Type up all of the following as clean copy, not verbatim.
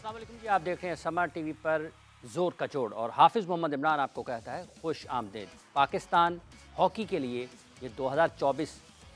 अस्सलाम वालेकुम जी, आप देख रहे हैं समर टीवी पर जोर कचोड़ और हाफिज़ मोहम्मद इमरान आपको कहता है खुश आमदीद। पाकिस्तान हॉकी के लिए ये 2024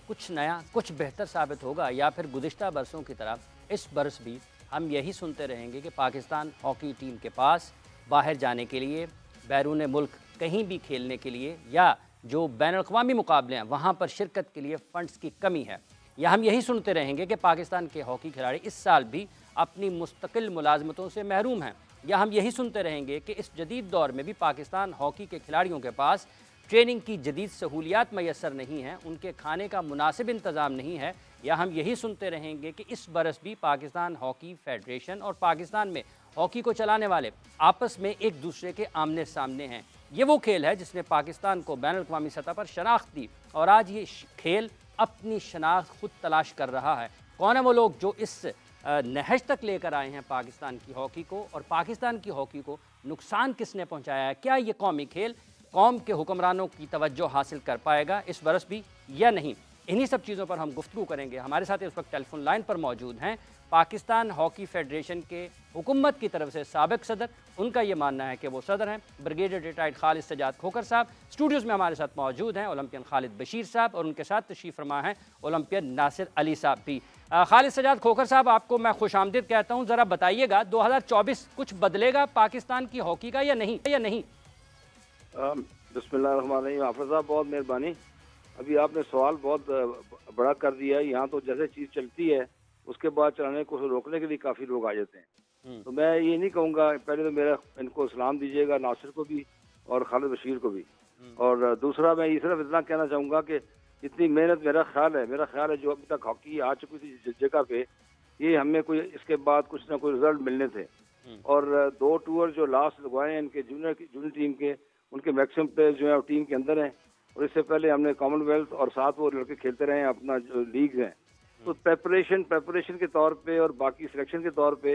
कुछ नया कुछ बेहतर साबित होगा या फिर गुज़िश्ता बरसों की तरह इस बरस भी हम यही सुनते रहेंगे कि पाकिस्तान हॉकी टीम के पास बाहर जाने के लिए, बैरून मुल्क कहीं भी खेलने के लिए या जो बैनुल-अक़वामी मुकाबले हैं वहाँ पर शिरकत के लिए फ़ंड्स की कमी है, या हम यही सुनते रहेंगे कि पाकिस्तान के हॉकी खिलाड़ी इस साल भी अपनी मुस्तकिल मुलाजमतों से महरूम हैं, या हम यही सुनते रहेंगे कि इस जदीद दौर में भी पाकिस्तान हॉकी के खिलाड़ियों के पास ट्रेनिंग की जदीद सहूलियात मैसर नहीं हैं, उनके खाने का मुनासिब इंतज़ाम नहीं है, या हम यही सुनते रहेंगे कि इस बरस भी पाकिस्तान हॉकी फेडरेशन और पाकिस्तान में हॉकी को चलाने वाले आपस में एक दूसरे के आमने सामने हैं। ये वो खेल है जिसने पाकिस्तान को बैनुल-अक़वामी सतह पर शनाख्त दी और आज ये खेल अपनी शनाख्त खुद तलाश कर रहा है। कौन है वो लोग जो इस नहज तक लेकर आए हैं पाकिस्तान की हॉकी को, और पाकिस्तान की हॉकी को नुकसान किसने पहुंचाया है? क्या ये कौमी खेल कौम के हुक्मरानों की तवज्जो हासिल कर पाएगा इस बरस भी या नहीं? इन्हीं सब चीज़ों पर हम गुफ्तगू करेंगे। हमारे साथ इस वक्त टेलीफोन लाइन पर मौजूद हैं पाकिस्तान हॉकी फेडरेशन के हुकूमत की तरफ से साबिक सदर, उनका ये मानना है कि वो सदर हैं, ब्रिगेडियर रिटायर्ड खालिद सजाद खोखर साहब। स्टूडियोज़ में हमारे साथ मौजूद हैं ओलंपियन खालिद बशीर साहब और उनके साथ तशरीफ़ फरमा हैं ओलंपियन नासिर अली साहब भी। खालिद सजाद खोखर साहब, आपको मैं खुश आमदीद कहता हूँ। ज़रा बताइएगा 2024 कुछ बदलेगा पाकिस्तान की हॉकी का या नहीं? बिस्मिल्लाहिर्रहमानिर्रहीम। हाफिज़ साहब, बहुत मेहरबानी। अभी आपने सवाल बहुत बड़ा कर दिया है। यहाँ तो जैसे चीज़ चलती है उसके बाद चलाने को रोकने के लिए काफ़ी लोग आ जाते हैं। तो मैं ये नहीं कहूँगा, पहले तो मेरा इनको सलाम दीजिएगा, नासिर को भी और खालिद बशीर को भी। और दूसरा मैं ये सिर्फ इतना कहना चाहूँगा कि इतनी मेहनत मेरा ख्याल है जो अभी तक हॉकी आ चुकी थी जिस जगह पे, ये हमें कोई इसके बाद कुछ ना कोई रिजल्ट मिलने थे। और 2 टूर जो लास्ट लगवाए हैं इनके जूनियर टीम के, उनके मैक्सिमम प्लेयर्स जो है टीम के अंदर हैं। और इससे पहले हमने कॉमनवेल्थ और साथ वो लड़के खेलते रहे हैं अपना जो लीग है। तो प्रेपरेशन के तौर पे और बाकी सिलेक्शन के तौर पे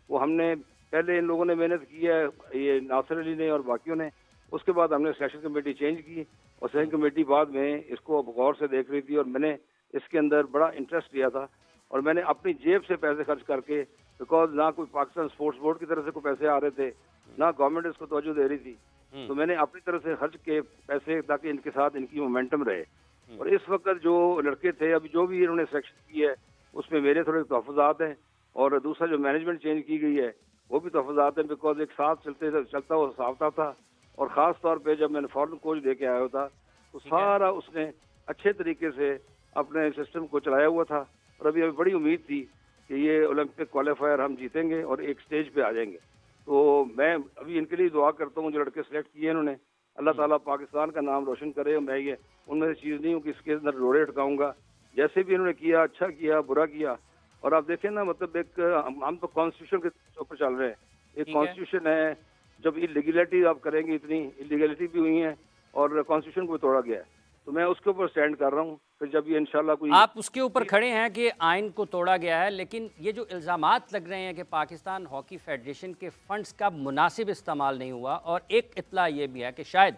वो हमने पहले इन लोगों ने मेहनत की है, ये नासिर अली ने और बाकियों ने। उसके बाद हमने सिलेक्शन कमेटी चेंज की और सिलेक्शन कमेटी बाद में इसको गौर से देख रही थी और मैंने इसके अंदर बड़ा इंटरेस्ट लिया था और मैंने अपनी जेब से पैसे खर्च करके, बिकॉज ना कोई पाकिस्तान स्पोर्ट्स बोर्ड की तरफ से कोई पैसे आ रहे थे, ना गवर्नमेंट इसको तवज्जो दे रही थी, तो मैंने अपनी तरफ से खर्च के पैसे ताकि इनके साथ इनकी मोमेंटम रहे। और इस वक्त जो लड़के थे, अभी जो भी इन्होंने सिलेक्शन की है उसमें मेरे थोड़े तहफ़्फ़ुज़ात हैं और दूसरा जो मैनेजमेंट चेंज की गई है वो भी तहफ़्फ़ुज़ात हैं, बिकॉज एक साथ चलता हुआ सावता था। और ख़ास तौर पे जब मैंने फॉरेन कोच दे के आया था तो सारा उसने अच्छे तरीके से अपने सिस्टम को चलाया हुआ था। और अभी बड़ी उम्मीद थी कि ये ओलंपिक क्वालिफायर हम जीतेंगे और एक स्टेज पे आ जाएंगे। तो मैं अभी इनके लिए दुआ करता हूँ जो लड़के सेलेक्ट किए इन्होंने, अल्लाह ताला पाकिस्तान का नाम रोशन करे। मैं ये उनमें से चीज़ नहीं हूँ कि इसके अंदर रोड़े अटकाऊँगा। जैसे भी इन्होंने किया, अच्छा किया, बुरा किया। और आप देखें ना, मतलब एक हम तो कॉन्स्टिट्यूशन के ऊपर चल रहे हैं। एक कॉन्स्टिट्यूशन है, जब इलीगलिटी आप करेंगे, इतनी इलीगलिटी भी हुई है और कॉन्स्टिट्यूशन को तोड़ा गया है, तो मैं उसके ऊपर स्टैंड कर रहा हूँ। फिर जब ये इंशाल्लाह कोई, आप उसके ऊपर खड़े हैं कि आइन को तोड़ा गया है, लेकिन ये जो इल्ज़ामात लग रहे हैं कि पाकिस्तान हॉकी फेडरेशन के फंड्स का मुनासिब इस्तेमाल नहीं हुआ, और एक इत्तला ये भी है कि शायद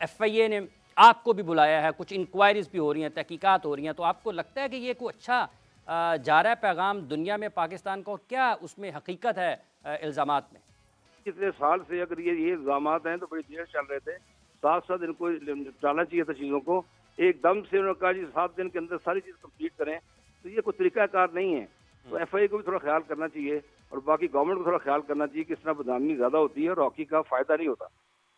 FIA ने आपको भी बुलाया है, कुछ इंक्वायरीज़ भी हो रही हैं, तहकीकात हो रही हैं, तो आपको लगता है कि ये कोई अच्छा जा रहा है पैगाम दुनिया में पाकिस्तान को? क्या उसमें हकीकत है इल्ज़ामात में? कितने साल से अगर ये इल्ज़ामात हैं तो बड़ी देर चल रहे थे, साथ साथ इनको निपटाना चाहिए था चीज़ों को। एकदम से उन्होंने कहा जी 7 दिन के अंदर सारी चीज़ कंप्लीट करें, तो ये कोई तरीक़ाकार नहीं है। तो FIA को भी थोड़ा ख्याल करना चाहिए और बाकी गवर्नमेंट को थोड़ा ख्याल करना चाहिए कि इस तरह बदनामी ज़्यादा होती है और हॉकी का फ़ायदा नहीं होता,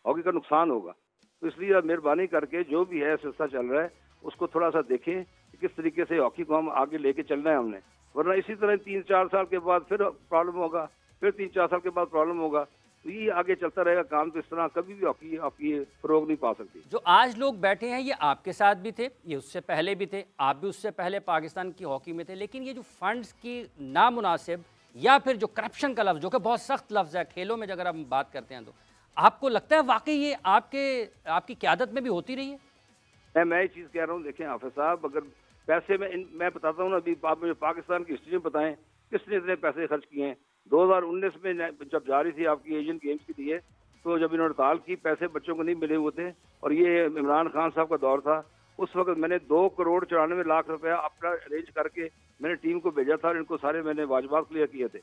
हॉकी का नुकसान होगा। तो इसलिए मेहरबानी करके जो भी है सिलसिला चल रहा है उसको थोड़ा सा देखें कि किस तरीके से हॉकी को हम आगे लेके चलना है हमने, वरना इसी तरह 3-4 साल के बाद फिर प्रॉब्लम होगा, फिर 3-4 साल के बाद प्रॉब्लम होगा, तो ये आगे चलता रहेगा काम। तो इस तरह कभी भी हॉकी फरोग नहीं पा सकती। जो आज लोग बैठे हैं ये आपके साथ भी थे, ये उससे पहले भी थे, आप भी उससे पहले पाकिस्तान की हॉकी में थे, लेकिन ये जो फंड्स की नामुनासिब या फिर जो करप्शन का लफ्ज़, जो कि बहुत सख्त लफ्ज़ है खेलों में अगर हम बात करते हैं, तो आपको लगता है वाकई ये आपकी क़यादत में भी होती रही है? मैं ये चीज़ कह रहा हूँ, देखें हाफिज़ साहब, अगर पैसे मैं बताता हूँ ना, अभी आप मुझे पाकिस्तान की हिस्ट्री में बताएं किसने इतने पैसे खर्च किए हैं। 2019 में जब जारी थी आपकी एशियन गेम्स के लिए, तो जब इन्होंने हड़ताल की, पैसे बच्चों को नहीं मिले हुए थे और ये इमरान खान साहब का दौर था, उस वक्त मैंने 2 करोड़ 94 लाख रुपया अपना अरेंज करके मैंने टीम को भेजा था और इनको सारे मैंने वाजबात क्लियर किए थे।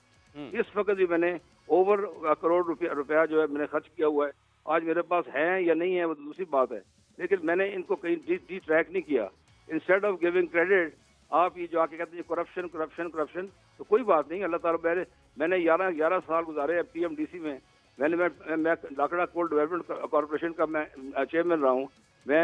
इस वक्त भी मैंने ओवर करोड़ रुपया जो है मैंने खर्च किया हुआ है। आज मेरे पास है या नहीं है वो तो दूसरी बात है, लेकिन मैंने इनको कहीं डी ट्रैक नहीं किया। इंस्टेड ऑफ गिविंग क्रेडिट आप ये जो आके कहते हैं करप्शन करप्शन करप्शन, तो कोई बात नहीं। अल्लाह ताला मैंने 11 साल गुजारे PMDC में। मैं लाकड़ा कोल डेवलपमेंट कॉर्पोरेशन का मैं चेयरमैन रहा हूँ, मैं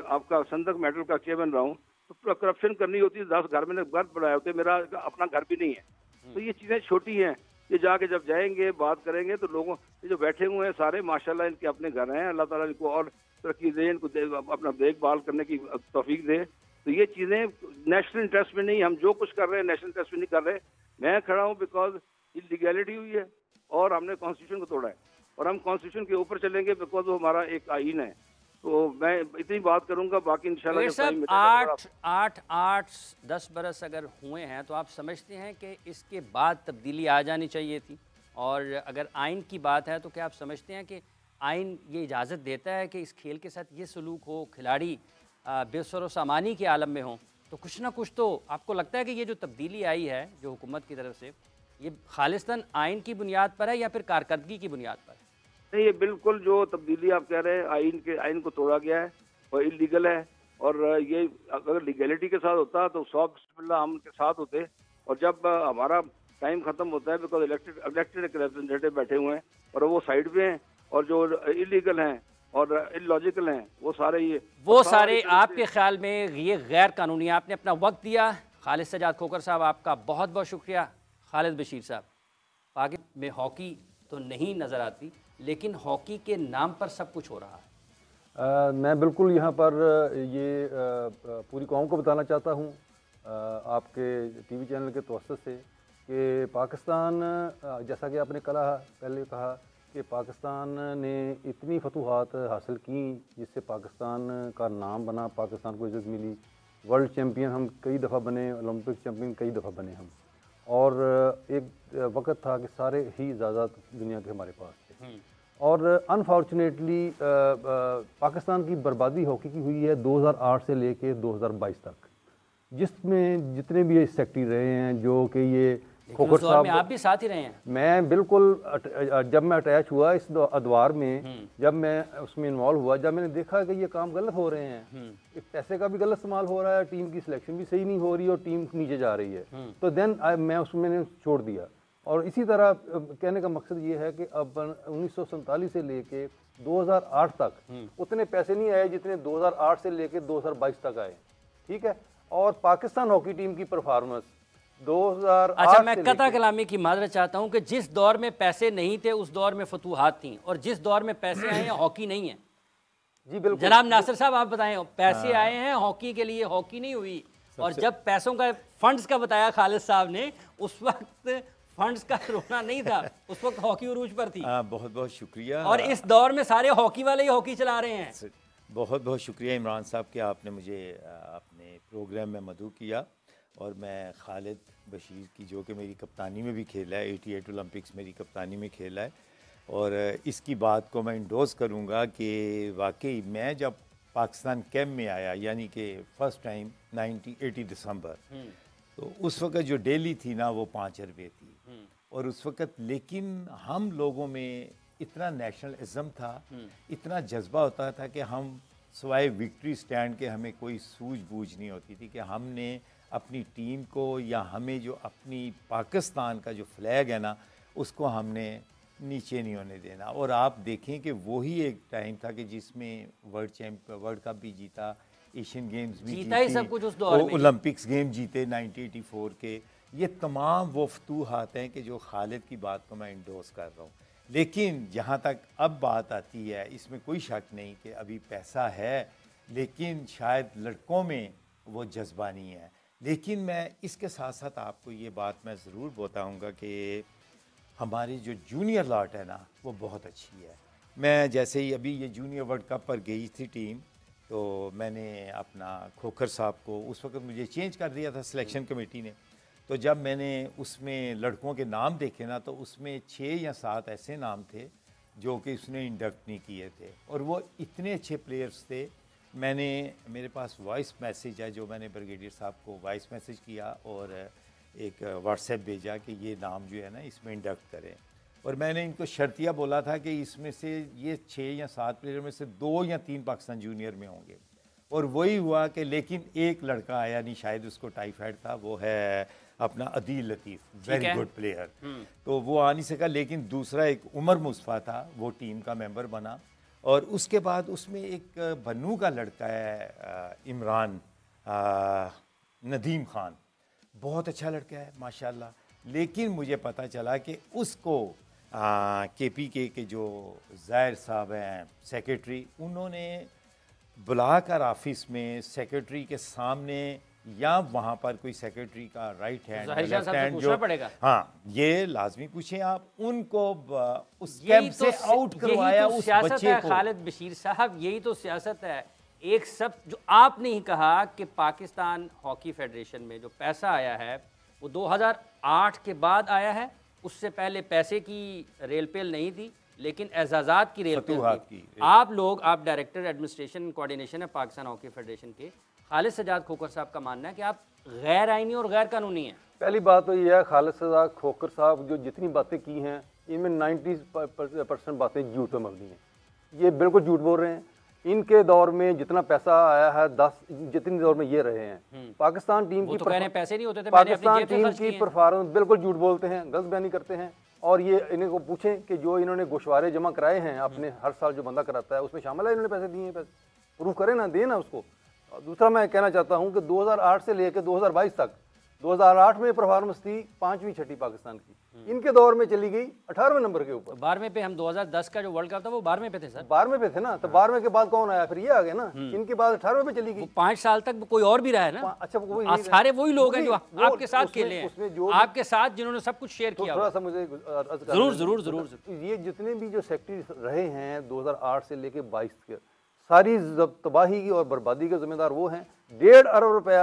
आपका संदक मेटल का चेयरमैन रहा हूँ। तो करप्शन करनी होती है, 10 घर मैंने घर बनाए होते, मेरा अपना घर भी नहीं है। तो ये चीज़ें छोटी हैं, ये जाके जब जाएंगे बात करेंगे तो लोगों ये जो बैठे हुए हैं सारे माशाल्लाह इनके अपने घर हैं, अल्लाह ताला इनको और तरक्की दे, इनको अपना देखभाल करने की तौफीक दे। तो ये चीज़ें नेशनल इंटरेस्ट में नहीं, हम जो कुछ कर रहे हैं नेशनल इंटरेस्ट में नहीं कर रहे। मैं खड़ा हूँ बिकॉज इलीगैलिटी हुई है और हमने कॉन्स्टिट्यूशन को तोड़ा है, और हम कॉन्स्टिट्यूशन के ऊपर चलेंगे बिकॉज वो हमारा एक आईन है। तो मैं इतनी बात करूंगा, बाकी इंशाल्लाह जब टाइम मिलेगा। 8-10 बरस अगर हुए हैं तो आप समझते हैं कि इसके बाद तब्दीली आ जानी चाहिए थी? और अगर आइन की बात है तो क्या आप समझते हैं कि आइन ये इजाज़त देता है कि इस खेल के साथ ये सलूक हो, खिलाड़ी बेसर सामानी के आलम में हों? तो कुछ ना कुछ तो आपको लगता है कि ये जो तब्दीली आई है जो हुकूमत की तरफ से, ये खालिस्तान आइन की बुनियाद पर है या फिर कारकर्दगी की बुनियाद पर? नहीं, ये बिल्कुल जो तब्दीली आप कह रहे हैं आइन को तोड़ा गया है और इलीगल है। और ये अगर लीगलिटी के साथ होता तो 100 हम उनके साथ होते। और जब हमारा टाइम खत्म होता है बिकॉज इलेक्टेड रिप्रेजेंटेटिव बैठे हुए हैं और वो साइड पे हैं, और जो इलीगल हैं और इलॉजिकल हैं वो सारे आपके ख्याल में ये गैर कानूनी। आपने अपना वक्त दिया। खालिद सजाद खोखर साहब आपका बहुत बहुत शुक्रिया। खालिद बशीर साहब, पाकिस्तान में हॉकी तो नहीं नज़र आती लेकिन हॉकी के नाम पर सब कुछ हो रहा है। मैं बिल्कुल यहाँ पर ये पूरी कौम को बताना चाहता हूँ आपके टीवी चैनल के तवज्जुह से कि पाकिस्तान, जैसा कि आपने पहले कहा कि पाकिस्तान ने इतनी फतूहात हासिल की जिससे पाकिस्तान का नाम बना, पाकिस्तान को इज़्ज़त मिली। वर्ल्ड चैम्पियन हम कई दफ़ा बने, ओलंपिक चैम्पियन कई दफ़ा बने हम। और एक वक्त था कि सारे ही इजाज़त दुनिया के हमारे पास थे। और अनफॉर्चुनेटली पाकिस्तान की बर्बादी हॉकी की हुई है 2008 से लेके 2022 तक, जिसमें जितने भी ये सेक्रेटरी रहे हैं, जो कि ये खोखर साहब, आप भी साथ ही रहे हैं। मैं बिल्कुल जब मैं अटैच हुआ इस अदवार में, जब मैं उसमें इन्वॉल्व हुआ, जब मैंने देखा कि ये काम गलत हो रहे हैं, पैसे का भी गलत इस्तेमाल हो रहा है, टीम की सिलेक्शन भी सही नहीं हो रही और टीम नीचे जा रही है, तो देन मैं उसमें छोड़ दिया। और इसी तरह कहने का मकसद ये है कि अब 1947 से लेके 2008 तक उतने पैसे नहीं आए जितने 2008 से लेके 2022 तक आए, ठीक है। और पाकिस्तान हॉकी टीम की परफॉर्मेंस 2008, अच्छा, मैं कता कलामी की माजरत चाहता हूँ कि जिस दौर में पैसे नहीं थे उस दौर में फतूहात थी, और जिस दौर में पैसे आए हैं हॉकी नहीं है। जी बिल्कुल। जनाब नासिर साहब आप बताएं, पैसे आए हैं हॉकी के लिए, हॉकी नहीं हुई। और जब पैसों का फंड्स का बताया खालिद साहब ने, उस वक्त फंड्स का रोना नहीं था, उस वक्त हॉकी उरूज पर थी। बहुत बहुत शुक्रिया। और इस दौर में सारे हॉकी वाले ही हॉकी चला रहे हैं। बहुत बहुत शुक्रिया इमरान साहब कि आपने मुझे अपने प्रोग्राम में मदऊ किया। और मैं खालिद बशीर की, जो कि मेरी कप्तानी में भी खेला है, 88 ओलंपिक्स मेरी कप्तानी में खेला है, और इसकी बात को मैं इंडोर्स करूँगा कि वाकई मैं जब पाकिस्तान कैंप में आया, यानी कि फ़र्स्ट टाइम 80 दिसंबर, तो उस वक्त जो डेली थी ना वो 5 रुपये थी। और उस वक्त लेकिन हम लोगों में इतना नेशनलिज्म था, इतना जज्बा होता था कि हम सवाए विक्ट्री स्टैंड के हमें कोई सूझबूझ नहीं होती थी कि हमने अपनी टीम को, या हमें जो अपनी पाकिस्तान का जो फ्लैग है ना उसको हमने नीचे नहीं होने देना। और आप देखें कि वही एक टाइम था कि जिसमें वर्ल्ड कप भी जीता, एशियन गेम्स भी जीता, ही सब कुछ उस दौर में, ओलंपिक्स गेम जीते 1984 के। ये तमाम वो फतूहात हैं कि जो खालिद की बात को मैं इंडोर्स कर रहा हूँ। लेकिन जहाँ तक अब बात आती है, इसमें कोई शक नहीं कि अभी पैसा है, लेकिन शायद लड़कों में वो जज्बा नहीं है। लेकिन मैं इसके साथ साथ आपको ये बात मैं ज़रूर बताऊंगा कि हमारी जो जूनियर लॉट है ना वो बहुत अच्छी है। मैं जैसे ही अभी ये जूनियर वर्ल्ड कप पर गई थी टीम, तो मैंने अपना खोखर साहब को, उस वक्त मुझे चेंज कर दिया था सिलेक्शन कमेटी ने, तो जब मैंने उसमें लड़कों के नाम देखे ना तो उसमें 6 या 7 ऐसे नाम थे जो कि उसने इंडक्ट नहीं किए थे, और वो इतने अच्छे प्लेयर्स थे मैंने मेरे पास वॉइस मैसेज है जो मैंने ब्रिगेडियर साहब को वॉइस मैसेज किया और एक व्हाट्सएप भेजा कि ये नाम जो है ना इसमें इंडक्ट करें। और मैंने इनको शर्तिया बोला था कि इसमें से ये 6 या 7 प्लेयर में से 2 या 3 पाकिस्तान जूनियर में होंगे, और वही हुआ कि लेकिन एक लड़का आया नहीं, शायद उसको टाइफाइड था, वो है अपना अदील लतीफ़, वेरी गुड प्लेयर, तो वो आ नहीं सका। लेकिन दूसरा एक उमर मुस्तफ़ा था, वो टीम का मेंबर बना। और उसके बाद उसमें एक बन्नू का लड़का है इमरान नदीम खान, बहुत अच्छा लड़का है माशाल्लाह। लेकिन मुझे पता चला कि उसको KPK के जो ज़ाहिर साहब हैं सेक्रेटरी, उन्होंने बुलाकर ऑफिस में सेक्रेटरी के सामने या वहाँ पर कोई सेक्रेटरी का राइट हैंड लेफ्ट हैंड जो पड़ेगा। हाँ, ये लाजमी पूछें आप उनको, उस कैंप से आउट करवाया उस बच्चे को। खालिद बशीर साहब, यही तो सियासत है। एक सब जो आपने ही कहा कि पाकिस्तान हॉकी फेडरेशन में जो पैसा आया है वो 2008 के बाद आया है, उससे पहले पैसे की रेलपेल नहीं थी, लेकिन एजाज़ात की रेलपेल थी। आप लोग, आप डायरेक्टर एडमिनिस्ट्रेशन कोऑर्डिनेशन है पाकिस्तान हॉकी फेडरेशन के, खालिद सजाद खोखर साहब का मानना है कि आप गैर आइनी और गैर कानूनी हैं। पहली बात तो यह है, खालिद सजाद खोखर साहब जो जितनी बातें की हैं इनमें 90% बातें झूठ पे मबनी हैं। ये बिल्कुल झूठ बोल रहे हैं। इनके दौर में जितना पैसा आया है 10 जितनी दौर में ये रहे हैं, पाकिस्तान टीम की पैसे नहीं होते थे, पाकिस्तान टीम की परफॉर्मेंस बिल्कुल झूठ बोलते हैं, गलत बयानी करते हैं। और ये इन्हें को पूछें कि जो इन्होंने गोशवारे जमा कराए हैं अपने हर साल जो बंदा कराता है उसमें शामिल है, इन्होंने पैसे दिए हैं, पैसे प्रूफ करें ना, दें ना उसको। दूसरा मैं कहना चाहता हूं कि 2008 से लेकर 2022 तक, 2008 में परफॉर्मेंस थी 5वीं 6वीं पाकिस्तान की, इनके दौर में चली गई 18वें नंबर के ऊपर। 12वें पे हम 2010 का जो वर्ल्ड कप था वो 12वें पे थे सर। 12वें पे थे ना, तो 12वें के बाद कौन आया, फिर ये आ गए ना, इनके बाद 18वें पे चली गई। 5 साल तक कोई और भी रहा है ना। अच्छा, सारे वही लोग हैं जो आपके साथ खेले हैं, आपके साथ जिन्होंने सब कुछ शेयर किया। थोड़ा सा मुझे जरूर जरूर जरूर ये जितने भी जो सेक्रेटरी रहे हैं 2008 से लेके 22 के, सारी तबाही की और बर्बादी के जिम्मेदार वो हैं। 1.5 अरब रुपया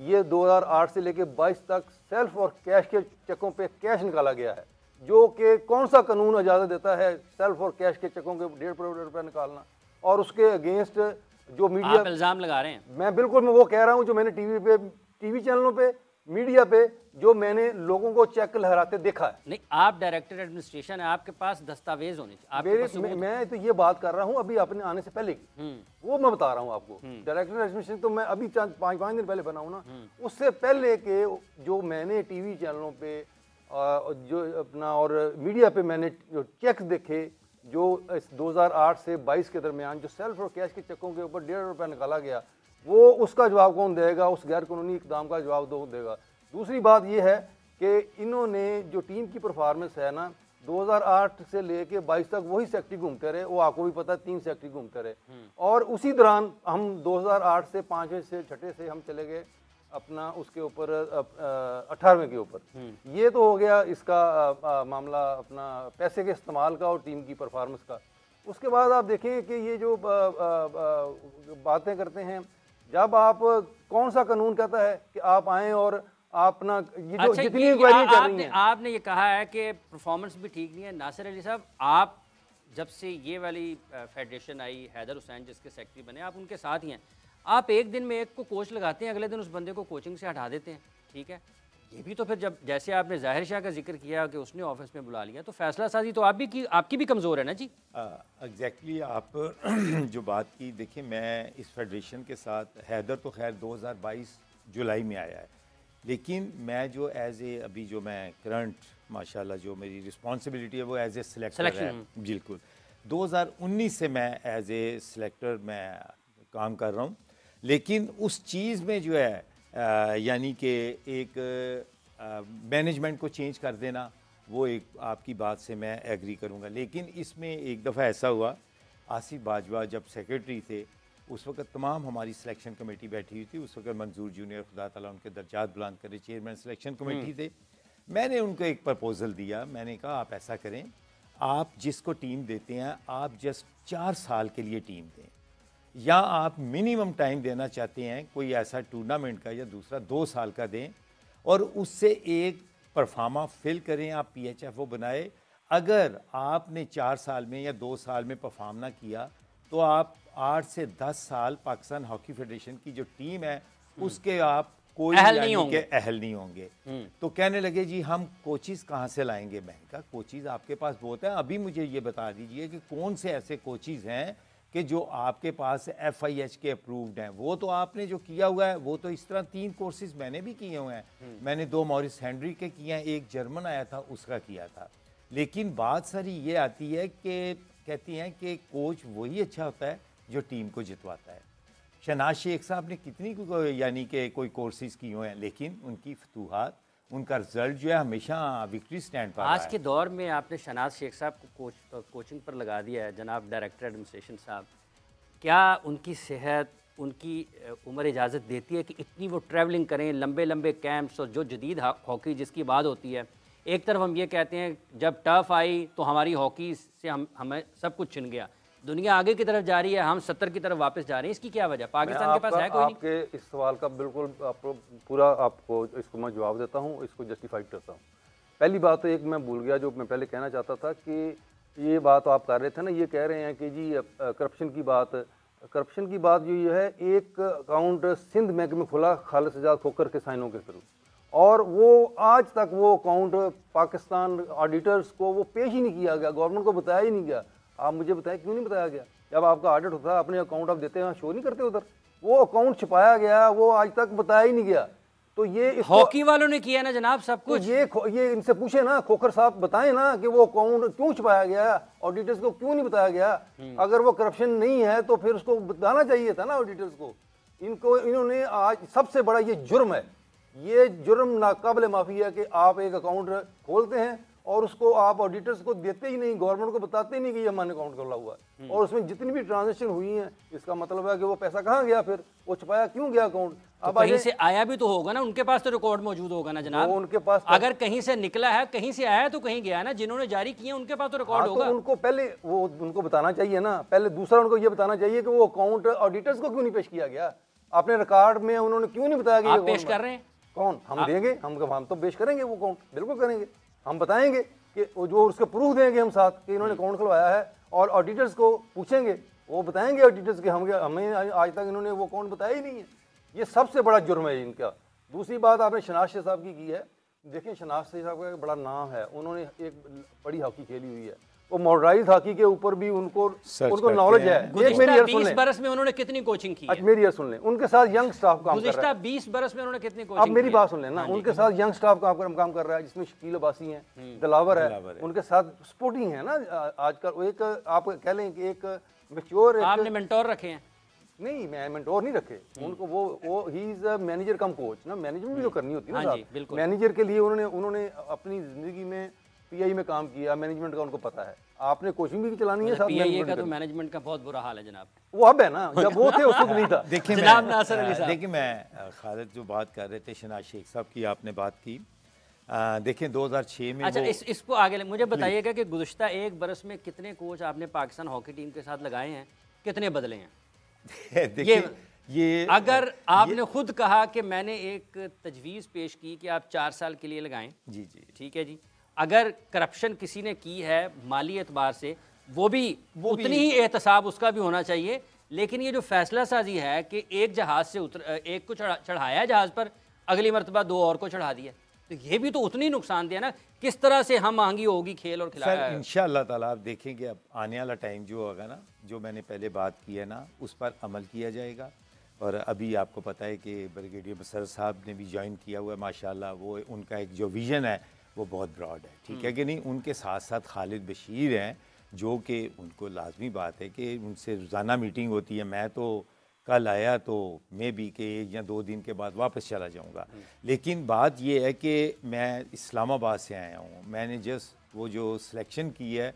ये 2008 से लेके 22 तक सेल्फ और कैश के चेकों पे कैश निकाला गया है, जो कि कौन सा कानून इजाज़त देता है सेल्फ और कैश के चेकों के 1.5 करोड़ रुपया निकालना। और उसके अगेंस्ट जो मीडिया इल्ज़ाम लगा रहे हैं, मैं वो कह रहा हूँ जो मैंने टीवी चैनलों पे, मीडिया पे जो मैंने लोगों को चेक लहराते देखा है। नहीं, आप डायरेक्टर एडमिनिस्ट्रेशन है, आपके पास दस्तावेज होने चाहिए। मैं तो ये बात कर रहा हूँ अभी अपने आने से पहले की, वो मैं बता रहा हूँ आपको। डायरेक्टर एडमिनिस्ट्रेशन तो मैं अभी 5 दिन पहले बना हूँ ना, उससे पहले के जो मैंने टीवी चैनलों पे जो अपना और मीडिया पे मैंने जो चेक्स देखे, जो 2008 से 22 के दरमियान जो सेल्फ और कैश के चेकों के ऊपर 1.5 रुपया निकाला गया, वो उसका जवाब कौन देगा, उस गैर कानूनी इकदाम का जवाब देगा। दूसरी बात यह है कि इन्होंने जो टीम की परफॉर्मेंस है ना, 2008 से लेके 22 तक वही सेक्रेटरी घूमते रहे, वो आपको भी पता है 3 सेक्रेटरी घूमते रहे। और उसी दौरान हम 2008 से 5वें से 6ठे से हम चले गए अपना उसके ऊपर 18वें के ऊपर। ये तो हो गया इसका मामला अपना पैसे के इस्तेमाल का और टीम की परफॉर्मेंस का। उसके बाद आप देखें कि ये जो बातें करते हैं, जब आप कौन सा कानून कहता है कि आप आएँ और आप ना ये जो जितनी इंक्वायरी चल रही हैं, आपने ये कहा है कि परफॉर्मेंस भी ठीक नहीं है। नासिर अली साहब, आप जब से ये वाली फेडरेशन आई, हैदर हुसैन जिसके सेक्रेटरी बने, आप उनके साथ ही हैं। आप एक दिन में एक को कोच लगाते हैं, अगले दिन उस बंदे को कोचिंग से हटा देते हैं, ठीक है। ये भी तो फिर जब जैसे आपने ज़ाहिर शाह का जिक्र किया कि उसने ऑफिस में बुला लिया, तो फैसला साजी तो आपकी भी कमज़ोर है ना जी। एग्जैक्टली आप जो बात की, देखिए मैं इस फेडरेशन के साथ, हैदर तो खैर 2022 जुलाई में आया है, लेकिन मैं जो एज ए अभी जो मैं करंट माशाल्लाह जो मेरी रिस्पॉन्सिबिलिटी है वो एज ए सिलेक्टर है। बिल्कुल 2019 से मैं एज ए सिलेक्टर मैं काम कर रहा हूँ। लेकिन उस चीज़ में जो है यानी कि एक मैनेजमेंट को चेंज कर देना, वो एक आपकी बात से मैं एग्री करूँगा। लेकिन इसमें एक दफ़ा ऐसा हुआ, आसिफ बाजवा जब सेक्रेटरी थे उस वक्त तमाम हमारी सिलेक्शन कमेटी बैठी हुई थी। उस वक्त मंजूर जूनियर, खुदा ताला उनके दर्जात बुलंद करे, चेयरमैन सिलेक्शन कमेटी थे। मैंने उनको एक प्रपोज़ल दिया, मैंने कहा आप ऐसा करें, आप जिसको टीम देते हैं आप जस्ट 4 साल के लिए टीम दें, या आप मिनिमम टाइम देना चाहते हैं कोई ऐसा टूर्नामेंट का या दूसरा 2 साल का दें, और उससे एक परफार्मा फिल करें, आप PHFO बनाए। अगर आपने 4 साल में या 2 साल में परफॉर्म ना किया तो आप 8 से 10 साल पाकिस्तान हॉकी फेडरेशन की जो टीम है उसके आप कोई अहल नहीं होंगे। अहल नहीं होंगे। तो कहने लगे जी हम कोचिज़ कहाँ से लाएंगे। मैं कहा कोचिज़ आपके पास बहुत है, अभी मुझे ये बता दीजिए कि कौन से ऐसे कोचिज़ हैं कि जो आपके पास FIH के अप्रूव्ड हैं। वो तो आपने जो किया हुआ है वो तो इस तरह 3 कोर्सेज मैंने भी किए हुए हैं। मैंने 2 मॉरिस हेनरी के किए हैं, एक जर्मन आया था उसका किया था। लेकिन बात सारी ये आती है कि कहती हैं कि कोच वही अच्छा होता है जो टीम को जितवाता है। शहनाज शेख साहब ने कितनी यानी कि कोई कोर्सेज किए हुए हैं, लेकिन उनकी फतूहात, उनका रिजल्ट जो है हमेशा विक्ट्री स्टैंड पर आज के दौर में आपने शहनाज शेख साहब को कोचिंग पर लगा दिया है, जनाब डायरेक्टर एडमिनिस्ट्रेशन साहब। क्या उनकी सेहत, उनकी उम्र इजाज़त देती है कि इतनी वो ट्रैवलिंग करें, लंबे लंबे कैंप्स, और जो जदीद हॉकी जिसकी बात होती है। एक तरफ हम ये कहते हैं जब टफ आई तो हमारी हॉकी से हमें सब कुछ छिन गया, दुनिया आगे की तरफ जा रही है, हम 70 की तरफ वापस जा रहे हैं। इसकी क्या वजह? पाकिस्तान के पास है कोई नहीं? आपके इस सवाल का बिल्कुल पूरा आपको इसको मैं जवाब देता हूँ, इसको जस्टिफाइड करता हूँ। पहली बात तो एक मैं भूल गया जो मैं पहले कहना चाहता था कि ये बात आप कर रहे थे ना, ये कह रहे हैं कि जी करप्शन की बात जो ये है, एक अकाउंट सिंध बैंक में खुला खालिद सजाद खोखर के साइनों के थ्रू, और वो आज तक वो अकाउंट पाकिस्तान ऑडिटर्स को वो पेश ही नहीं किया गया, गवर्नमेंट को बताया ही नहीं गया। आप मुझे बताएं क्यों नहीं बताया गया? जब आपका ऑडिट होता है अपने अकाउंट आप देते हैं, शो नहीं करते उधर, वो अकाउंट छिपाया गया, वो आज तक बताया ही नहीं गया। तो ये हॉकी वालों ने किया ना जनाब सब कुछ। तो ये इनसे पूछे ना, खोखर साहब बताएं ना कि वो अकाउंट क्यों छिपाया गया, ऑडिटर्स को क्यों नहीं बताया गया। अगर वो करप्शन नहीं है तो फिर उसको बताना चाहिए था ना ऑडिटर्स को। इन्होंने आज सबसे बड़ा ये जुर्म है, ये जुर्म नाकाबिल माफ़ी है कि आप एक अकाउंट खोलते हैं और उसको आप ऑडिटर्स को देते ही नहीं, गवर्नमेंट को बताते ही नहीं कि ये हमारे अकाउंट खोला हुआ है, और उसमें जितनी भी ट्रांजैक्शन हुई हैं इसका मतलब है कि वो पैसा कहाँ गया, फिर वो छुपाया क्यों गया अकाउंट। तो कहीं से आया भी तो होगा ना, उनके पास तो रिकॉर्ड मौजूद होगा ना जनाब। उनके पास अगर कहीं से निकला है, कहीं से आया है तो कहीं गया ना, जिन्होंने जारी किए उनके पास तो रिकॉर्ड होगा। तो उनको पहले वो उनको बताना चाहिए ना, पहले दूसरा उनको ये बताना चाहिए कि वो अकाउंट ऑडिटर्स को क्यों नहीं पेश किया गया, अपने रिकॉर्ड में उन्होंने क्यों नहीं बताया। आप पेश कर रहे हैं? कौन? हम देंगे, हम तो पेश करेंगे वो अकाउंट, बिल्कुल करेंगे। हम बताएंगे कि जो उसके प्रूफ देंगे हम साथ कि इन्होंने अकाउंट खुलवाया है, और ऑडिटर्स को पूछेंगे, वो बताएंगे ऑडिटर्स के हमें आज तक इन्होंने वो अकाउंट बताया ही नहीं है। ये सबसे बड़ा जुर्म है इनका। दूसरी बात आपने शहनाज शेख साहब की है। देखिए शहनाज शेख साहब का एक बड़ा नाम है, उन्होंने एक बड़ी हॉकी खेली हुई है, वो मॉडर्नाइज्ड हॉकी के ऊपर भी उनको नॉलेज है। एक मेरी 20 बरस में उन्होंने कितनी कोचिंग की है? मेरी सुन लें, उनके साथ यंग स्टाफ काम कर रहा है। 20 बरस में उन्होंने कितनी कोचिंग? अब मेरी बात सुन लें ना, उनके साथ यंग स्टाफ काम कर रहा है, जिसमें शकील अब्बासी हैं, दिलावर है, उनके साथ स्पोर्टिंग है ना आजकल। एक आप कह लें कि एक मैच्योर, आपने मेंटोर रखे हैं? नहीं, मैं मेंटोर नहीं रखे उनको, वो he is a manager come coach ना, मैनेजमेंट भी जो करनी होती है ना, मैनेजर के लिए उन्होंने अपनी जिंदगी में PI में काम किया, मैनेजमेंट का उनको पता है। आपने कोचिंग भी चलानी है साथ में। PI का तो मैनेजमेंट का बहुत बुरा हाल है जनाब। वो अब है ना, जब वो थे उस वक्त नहीं था। देखिए जनाब नासिर अली साहब, देखिए मैं खालिद जो बात कर रहे थे, शहनाज शेख साहब की आपने बात की। देखें 2006 में। अच्छा इसको आगे मुझे बताइएगा कि गुज़श्ता एक बरस में कितने कोच आपने पाकिस्तान हॉकी टीम के साथ लगाए हैं, कितने बदले हैं? ये अगर आपने खुद कहा कि मैंने एक तजवीज़ पेश की कि आप 4 साल के लिए लगाएं, जी जी ठीक है जी, अगर करप्शन किसी ने की है माली एतबार से, वो भी उतनी ही एहतसाब उसका भी होना चाहिए। लेकिन ये जो फैसला साजी है कि एक जहाज़ से एक को चढ़ाया जहाज़ पर, अगली मरतबा 2 और को चढ़ा दिया, तो ये भी तो उतनी ही नुकसान दिया ना। किस तरह से हम आहंगी होगी खेल और खिलाया? इंशाअल्लाह ताला आप देखेंगे अब आने वाला टाइम जो होगा ना, जो मैंने पहले बात की है ना, उस पर अमल किया जाएगा। और अभी आपको पता है कि ब्रिगेडियर बसर साहब ने भी ज्वाइन किया हुआ है माशाल्लाह। वो उनका एक जो विज़न है वो बहुत ब्रॉड है, ठीक है कि नहीं। उनके साथ साथ खालिद बशीर हैं, जो कि उनको लाजमी बात है कि उनसे रोज़ाना मीटिंग होती है। मैं तो कल आया तो मे बी के 1 या 2 दिन के बाद वापस चला जाऊंगा। लेकिन बात यह है कि मैं इस्लामाबाद से आया हूँ, मैंने जस्ट वो जो सिलेक्शन की है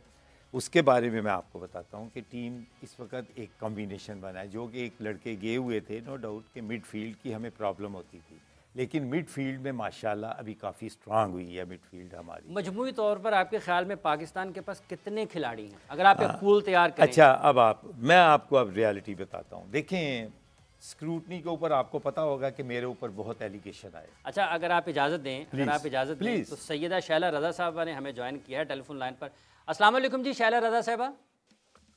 उसके बारे में मैं आपको बताता हूँ कि टीम इस वक्त एक कॉम्बिनेशन बना है, जो कि एक लड़के गए हुए थे, नो डाउट कि मिडफील्ड की हमें प्रॉब्लम होती थी, लेकिन मिडफील्ड में माशाल्लाह अभी काफ़ी स्ट्रांग हुई है मिडफील्ड हमारी। मजमूई तौर पर आपके ख्याल में पाकिस्तान के पास कितने खिलाड़ी हैं, अगर आप एक पूल तैयार करें? अच्छा अब मैं आपको अब रियलिटी बताता हूँ। देखें स्क्रूटनी के ऊपर आपको पता होगा कि मेरे ऊपर बहुत एलिगेशन आए। अच्छा अगर आप इजाज़त दें, दें तो सैयदा शैला रज़ा साहबा ने हमें ज्वाइन किया है टेलीफोन लाइन पर। अस्सलाम वालेकुम जी शैला रज़ा साहबा।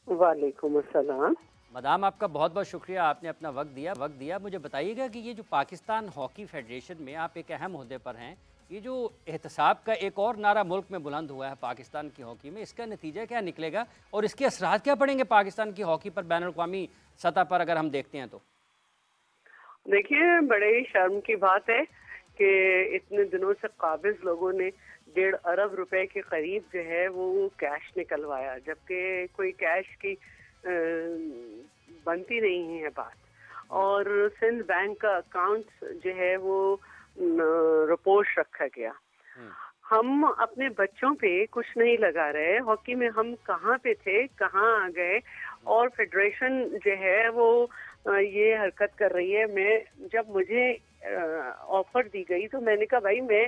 वालेकुम अस्सलाम। मदाम आपका बहुत बहुत शुक्रिया, आपने अपना वक्त दिया। मुझे बताइएगा कि ये जो पाकिस्तान हॉकी फेडरेशन में आप एक अहम ओहदे पर हैं, ये जो एहतसाब का एक और नारा मुल्क में बुलंद हुआ है पाकिस्तान की हॉकी में, इसका नतीजा क्या निकलेगा और इसके असरात क्या पड़ेंगे पाकिस्तान की हॉकी पर बैनुल-अक़वामी सतह पर अगर हम देखते हैं तो? देखिए, बड़े ही शर्म की बात है कि इतने दिनों से काबिज लोगों ने 1.5 अरब रुपए के करीब जो है वो कैश निकलवाया, जबकि कोई कैश की बनती नहीं है बात। और सिंध बैंक का अकाउंट जो है वो रिपोर्ट रखा गया। हम अपने बच्चों पे कुछ नहीं लगा रहे, हॉकी में हम कहाँ पे थे, कहाँ आ गए, और फेडरेशन जो है वो ये हरकत कर रही है। जब मुझे ऑफर दी गई तो मैंने कहा भाई मैं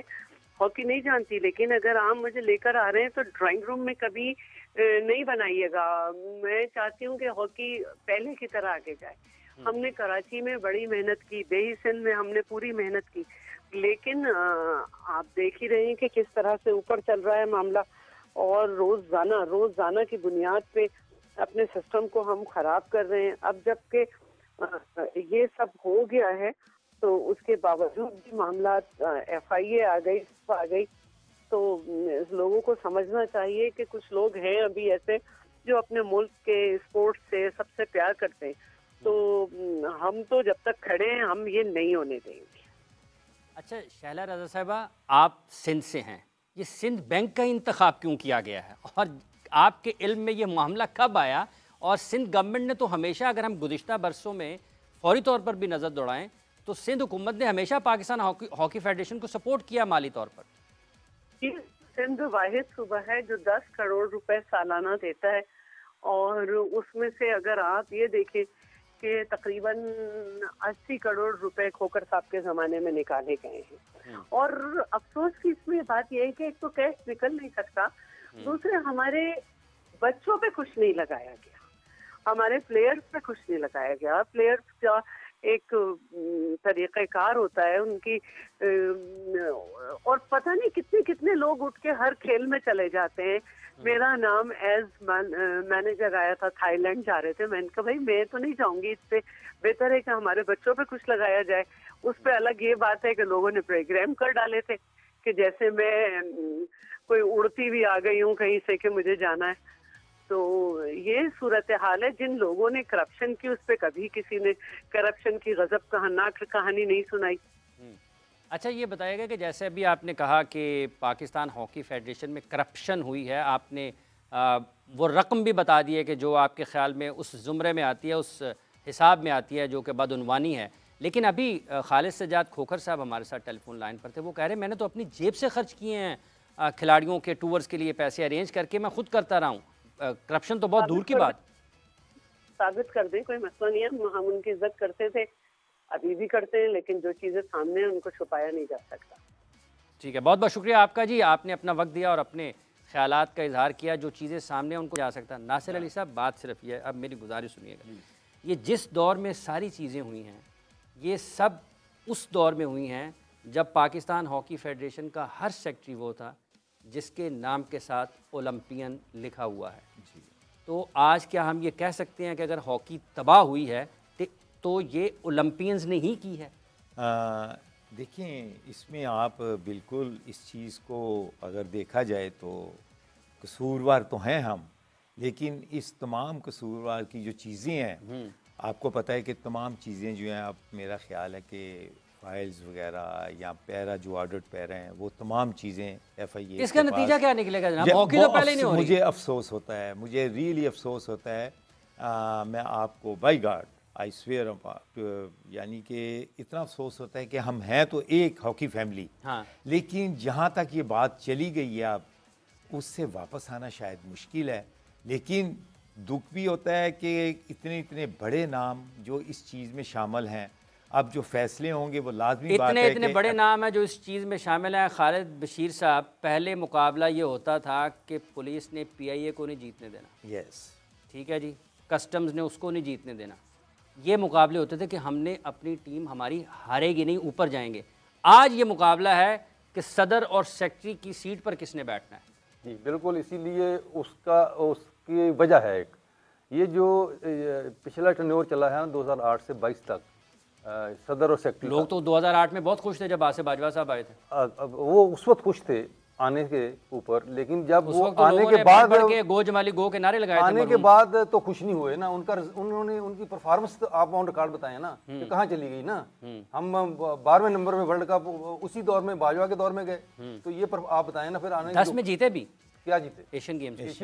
हॉकी नहीं जानती, लेकिन अगर आप मुझे लेकर आ रहे हैं तो ड्राइंग रूम में कभी नहीं बनाइएगा। मैं चाहती हूँ कि हॉकी पहले की तरह आगे जाए। हमने कराची में बड़ी मेहनत की, देही सिंध में हमने पूरी मेहनत की, लेकिन आप देख ही रहे हैं कि किस तरह से ऊपर चल रहा है मामला। और रोजाना की बुनियाद पे अपने सिस्टम को हम खराब कर रहे हैं। अब जबकि ये सब हो गया है तो उसके बावजूद भी मामला FIA आ गई, तो लोगों को समझना चाहिए कि कुछ लोग हैं अभी ऐसे जो अपने मुल्क के स्पोर्ट्स से सबसे प्यार करते हैं। तो हम तो जब तक खड़े हैं हम ये नहीं होने देंगे। अच्छा शहला रज़ा साहिबा, आप सिंध से हैं, ये सिंध बैंक का इंतखाब क्यों किया गया है और आपके इल्म में ये मामला कब आया? और सिंध गवर्नमेंट ने तो हमेशा, अगर हम गुज़िश्ता बरसों में फौरी तौर पर भी नज़र दौड़ाएं तो सिंध हुकूमत ने हमेशा पाकिस्तान हॉकी फेडरेशन को सपोर्ट किया माली तौर पर। सिंध वाहिद सूबा है जो 10 करोड़ रुपए सालाना देता है, और उसमें से अगर आप ये देखें कि तकरीबन 80 करोड़ रुपए खोकर साहब के ज़माने में निकाले गए हैं। और अफसोस की इसमें बात यह है कि एक तो कैश निकल नहीं सकता, दूसरे हमारे बच्चों पे कुछ नहीं लगाया गया, हमारे प्लेयर्स पे कुछ नहीं लगाया गया। प्लेयर्स का एक तरीक़ेकार होता है उनकी, और पता नहीं कितने कितने लोग उठ के हर खेल में चले जाते हैं। मेरा नाम एज मैनेजर आया था, थाईलैंड जा रहे थे, मैंने कहा भाई मैं तो नहीं जाऊंगी, इससे बेहतर है कि हमारे बच्चों पे कुछ लगाया जाए। उस पे अलग ये बात है कि लोगों ने प्रोग्राम कर डाले थे कि जैसे मैं कोई उड़ती भी आ गई हूँ कहीं से कि मुझे जाना है। तो ये सूरत हाल है। जिन लोगों ने करप्शन की, उस पर कभी किसी ने करप्शन की गजब कहानी नहीं सुनाई। अच्छा ये बताइएगा कि जैसे अभी आपने कहा कि पाकिस्तान हॉकी फेडरेशन में करप्शन हुई है, आपने वो रकम भी बता दी है कि जो आपके ख्याल में उस ज़ुमरे में आती है, उस हिसाब में आती है जो कि बदउनवानी है। लेकिन अभी खालिद सज्जाद खोखर साहब हमारे साथ टेलीफोन लाइन पर थे, वो कह रहे मैंने तो अपनी जेब से खर्च किए हैं खिलाड़ियों के टूर्स के लिए, पैसे अरेंज करके मैं खुद करता रहा हूँ। करप्शन तो बहुत दूर की बात। साबित कर दें, कोई मसला नहीं है, हम उनकी इज्जत करते थे, अभी भी करते हैं, लेकिन जो चीज़ें सामने हैं उनको छुपाया नहीं जा सकता। ठीक है, बहुत बहुत शुक्रिया आपका जी, आपने अपना वक्त दिया और अपने ख्यालात का इजहार किया। जो चीज़ें सामने उनको जा सकता। नासिर अली साहब, बात सिर्फ ये, अब मेरी गुजारिश सुनिएगा, ये जिस दौर में सारी चीज़ें हुई हैं, ये सब उस दौर में हुई हैं जब पाकिस्तान हॉकी फेडरेशन का हर सेक्रेटरी वो था जिसके नाम के साथ ओलंपियन लिखा हुआ है। तो आज क्या हम ये कह सकते हैं कि अगर हॉकी तबाह हुई है तो ये ओलंपियंस ने ही की है? देखें, इसमें आप बिल्कुल इस चीज़ को अगर देखा जाए तो कसूरवार तो हैं हम, लेकिन इस तमाम कसूरवार की जो चीज़ें हैं, आपको पता है कि तमाम चीज़ें जो हैं, अब मेरा ख्याल है कि फाइल्स वगैरह या पैरा जो ऑडिट पैरा हैं, वो तमाम चीज़ें FIA, इसका नतीजा क्या निकलेगा जनाब? हॉकी तो पहले नहीं हो रही। मुझे अफसोस होता है, मुझे रियली अफसोस होता है। मैं आपको बाई गॉड आई स्वेयर, यानी कि इतना अफसोस होता है कि हम हैं तो एक हॉकी फैमिली, हाँ, लेकिन जहाँ तक ये बात चली गई है अब उससे वापस आना शायद मुश्किल है। लेकिन दुख भी होता है कि इतने इतने बड़े नाम जो इस चीज़ में शामिल हैं, अब जो फैसले होंगे वो लाजमी बात है। इतने बड़े नाम हैं जो इस चीज़ में शामिल हैं। खालिद बशीर साहब, पहले मुकाबला ये होता था कि पुलिस ने PIA को नहीं जीतने देना, यस, ठीक है जी, कस्टम्स ने उसको नहीं जीतने देना। ये मुकाबले होते थे कि हमने अपनी टीम हमारी हारेगी नहीं, ऊपर जाएंगे। आज ये मुकाबला है कि सदर और सेक्रेटरी की सीट पर किसने बैठना है। जी बिल्कुल, इसीलिए उसकी वजह है एक ये जो पिछला टर्नओवर चला है ना 2008 से 22 तक, सदर और सेक्रेटरी, लोग तो 2008 में बहुत खुश थे जब आसिफ बाजवा साहब आए थे। अब वो उस वक्त खुश थे आने के ऊपर, लेकिन जब वो तो आने के बाद गो जमाली गो के नारे लगाए आने के बाद तो खुश नहीं हुए ना। उन्होंने उनकी परफॉर्मेंस तो आप ऑन रिकॉर्ड बताए ना कि कहाँ चली गई ना। हम 12वें नंबर में वर्ल्ड कप उसी दौर में, बाजवा के दौर में गए, तो ये आप बताएं ना। फिर आने 10 में जीते भी, क्या जीते? एशियन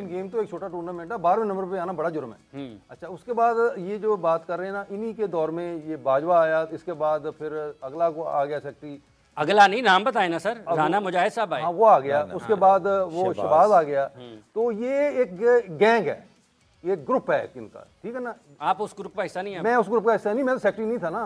गेम तो एक छोटा टूर्नामेंट है, 12वें नंबर पे आना बड़ा जुर्म है। अच्छा, उसके बाद ये जो बात कर रहे हैं ना, इन्हीं के दौर में ये बाजवा आया, इसके बाद फिर अगला को आ गया सेक्रेटरी, अगला नहीं नाम बताए ना सर, राना मुजाहिद साहब आए। हाँ, वो आ गया। उसके बाद वो शहबाज आ गया। तो ये एक गैंग है, ये ग्रुप है इनका, ठीक है ना। आप उस ग्रुप का हिस्सा नहीं है? मैं उस ग्रुप का हिस्सा नहीं, मैं तो सेक्रेटरी नहीं था ना।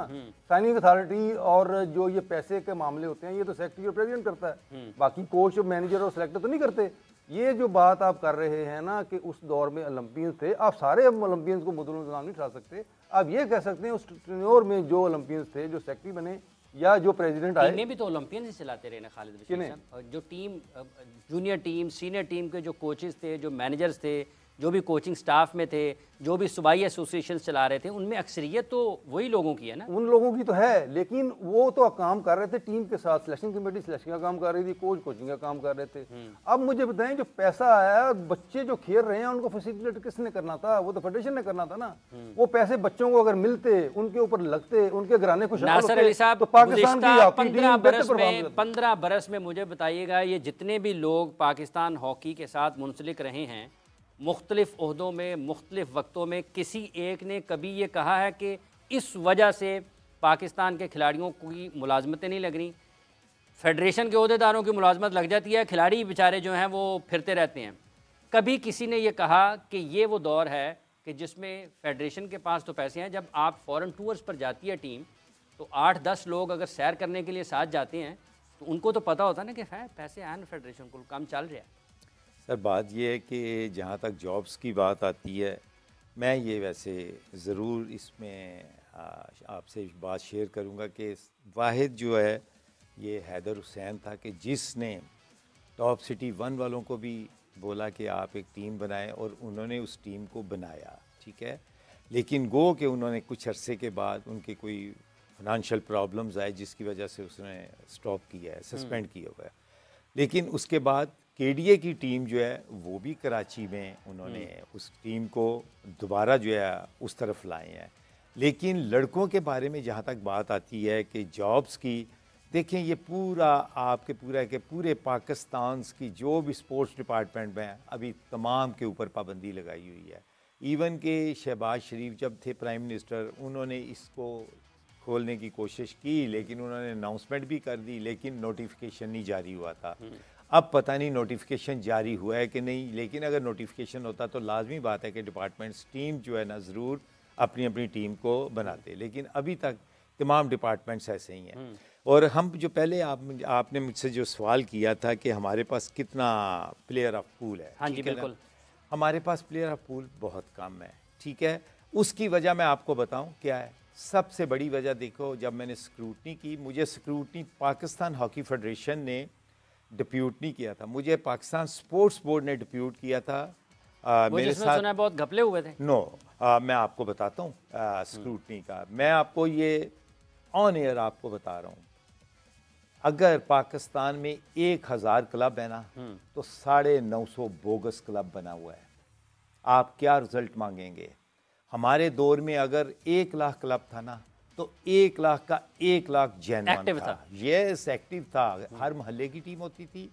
साइनिंग अथॉरिटी और जो ये पैसे के मामले होते हैं, ये तो सेक्रेटरी और प्रेसिडेंट करता है, बाकी कोच, मैनेजर और सिलेक्टर तो नहीं करते। ये जो बात आप कर रहे हैं ना कि उस दौर में ओलंपियंस थे, आप सारे ओलंपियंस को मुद्दों नाम नहीं उठा सकते। आप ये कह सकते हैं उस टेन्योर में जो ओलंपियंस थे, जो सेक्रेटरी बने या जो प्रेसिडेंट आए, भी तो ओलंपियंस ही चलाते रहे ना खालिद बशीर साहब। जो team, junior team, senior team के जो कोचेस थे, जो मैनेजर्स थे, जो भी कोचिंग स्टाफ में थे, जो भी सूबाई एसोसिएशन चला रहे थे, उनमें अक्सरियत तो वही लोगों की है ना। उन लोगों की तो है, लेकिन वो तो काम कर रहे थे टीम के साथ। सिलेक्शन कमेटी सिलेक्शन का काम कर रही थी, कोच कोचिंग का काम कर रहे थे। अब मुझे बताएं, जो पैसा आया, बच्चे जो खेल रहे हैं, उनको फैसिलिटेट किसने करना था? वो तो फेडरेशन ने करना था ना। वो पैसे बच्चों को अगर मिलते, उनके ऊपर लगते, उनके घराने खुश, नासिर अली साहब, तो पाकिस्तान की 15 बरस में मुझे बताइएगा, ये जितने भी लोग पाकिस्तान हॉकी के साथ मुंसलिक रहे हैं मुख्तलिफ ओहदों में, मुख्तलिफ वक्तों में, किसी एक ने कभी ये कहा है कि इस वजह से पाकिस्तान के खिलाड़ियों की मुलाजमतें नहीं लग रही? फेडरेशन के ओहदेदारों की मुलाजमत लग जाती है, खिलाड़ी बेचारे जो हैं वो फिरते रहते हैं। कभी किसी ने ये कहा कि ये वो दौर है कि जिसमें फेडरेशन के पास तो पैसे हैं, जब आप फॉरेन टूर्स पर जाती है टीम, तो 8-10 लोग अगर सैर करने के लिए साथ जाते हैं, तो उनको तो पता होता है ना कि पैसे आए ना, फेडरेशन को काम चल रहा है। सर, बात यह है कि जहाँ तक जॉब्स की बात आती है, मैं ये वैसे ज़रूर इसमें आपसे बात शेयर करूँगा कि वाहिद जो है ये हैदर हुसैन था कि जिसने टॉप सिटी 1 वालों को भी बोला कि आप एक टीम बनाएं, और उन्होंने उस टीम को बनाया, ठीक है। लेकिन गो कि उन्होंने कुछ अरसे के बाद उनके कोई फाइनेंशियल प्रॉब्लम्स आए जिसकी वजह से उसने स्टॉप किया है, सस्पेंड किया हुआ है। लेकिन उसके बाद केडीए की टीम जो है वो भी कराची में उन्होंने उस टीम को दोबारा जो है उस तरफ लाए हैं। लेकिन लड़कों के बारे में जहाँ तक बात आती है कि जॉब्स की, देखें ये पूरा आपके पूरे पाकिस्तान की जो भी स्पोर्ट्स डिपार्टमेंट में अभी तमाम के ऊपर पाबंदी लगाई हुई है। इवन के शहबाज शरीफ जब थे प्राइम मिनिस्टर, उन्होंने इसको खोलने की कोशिश की, लेकिन उन्होंने अनाउंसमेंट भी कर दी, लेकिन नोटिफिकेशन नहीं जारी हुआ था। अब पता नहीं नोटिफिकेशन जारी हुआ है कि नहीं, लेकिन अगर नोटिफिकेशन होता तो लाजमी बात है कि डिपार्टमेंट्स टीम जो है ना ज़रूर अपनी अपनी टीम को बनाते, लेकिन अभी तक तमाम डिपार्टमेंट्स ऐसे ही हैं। और हम जो पहले आपने मुझसे जो सवाल किया था कि हमारे पास कितना प्लेयर ऑफ पूल है, हाँ जी बिल्कुल, हमारे पास प्लेयर ऑफ पूल बहुत कम है, ठीक है। उसकी वजह मैं आपको बताऊं क्या है। सबसे बड़ी वजह देखो, जब मैंने स्क्रूटनी की, मुझे स्क्रूटनी पाकिस्तान हॉकी फेडरेशन ने डिप्यूट नहीं किया था, मुझे पाकिस्तान स्पोर्ट्स बोर्ड ने डिप्यूट किया था। मेरे साथ सुना बहुत घपले हुए थे। मैं आपको बताता हूँ स्क्रूटनी का, मैं आपको ये ऑन एयर आपको बता रहा हूँ। अगर पाकिस्तान में 1000 क्लब है ना, तो 950 बोगस क्लब बना हुआ है। आप क्या रिजल्ट मांगेंगे? हमारे दौर में अगर 1 लाख क्लब था ना, तो 1 लाख का 1 लाख जेन्युइन था, यस एक्टिव था। हर मोहल्ले की टीम होती थी,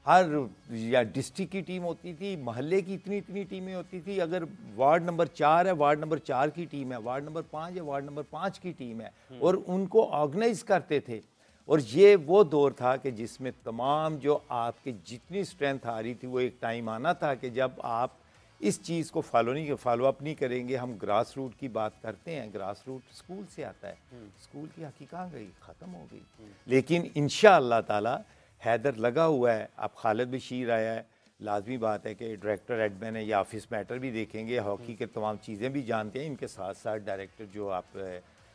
हर या डिस्ट्रिक्ट की टीम होती थी, मोहल्ले की इतनी टीमें होती थी। अगर वार्ड नंबर 4 है, वार्ड नंबर 4 की टीम है, वार्ड नंबर 5 है, वार्ड नंबर 5 की टीम है, और उनको ऑर्गेनाइज करते थे। और ये वो दौर था कि जिसमें तमाम जो आपकी जितनी स्ट्रेंथ आ रही थी, वो एक टाइम आना था कि जब आप इस चीज़ को फॉलो अप नहीं करेंगे। हम ग्रास रूट की बात करते हैं, ग्रास रूट स्कूल से आता है, स्कूल की हकी कहाँ गई, ख़त्म हो गई। लेकिन इंशाअल्लाह ताला हैदर लगा हुआ है। अब खालिद बशीर आया है, लाजमी बात है कि डायरेक्टर एडमिन है या ऑफिस मैटर भी देखेंगे, हॉकी के तमाम चीज़ें भी जानते हैं। इनके साथ साथ डायरेक्टर जो आप